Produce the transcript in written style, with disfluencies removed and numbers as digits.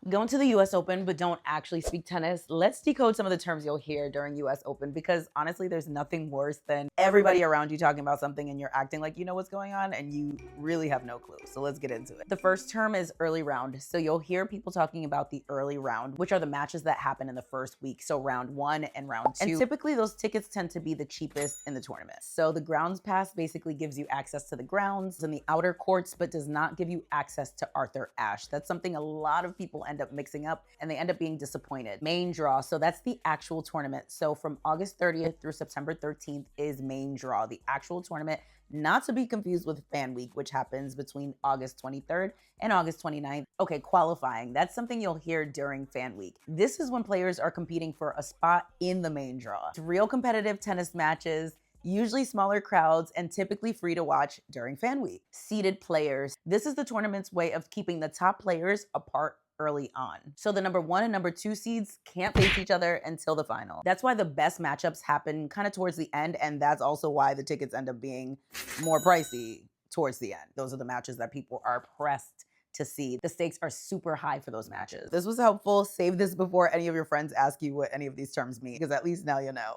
Going to the US Open but don't actually speak tennis, let's decode some of the terms you'll hear during US Open because honestly, there's nothing worse than everybody around you talking about something and you're acting like you know what's going on and you really have no clue. So let's get into it. The first term is early round. So you'll hear people talking about the early round, which are the matches that happen in the first week. So round 1 and round 2. And typically those tickets tend to be the cheapest in the tournament. So the grounds pass basically gives you access to the grounds and the outer courts, but does not give you access to Arthur Ashe. That's something a lot of people end up mixing up and they end up being disappointed. Main draw, so that's the actual tournament. So from August 30th through September 13th is main draw, the actual tournament, not to be confused with Fan Week, which happens between August 23rd and August 29th. Okay, qualifying, that's something you'll hear during Fan Week. This is when players are competing for a spot in the main draw. It's real competitive tennis matches, usually smaller crowds and typically free to watch during Fan Week. Seeded players. This is the tournament's way of keeping the top players apart early on. So the number 1 and number 2 seeds can't face each other until the final. That's why the best matchups happen kind of towards the end, and that's also why the tickets end up being more pricey towards the end. Those are the matches that people are pressed to see. The stakes are super high for those matches. This was helpful. Save this before any of your friends ask you what any of these terms mean, because at least now you know.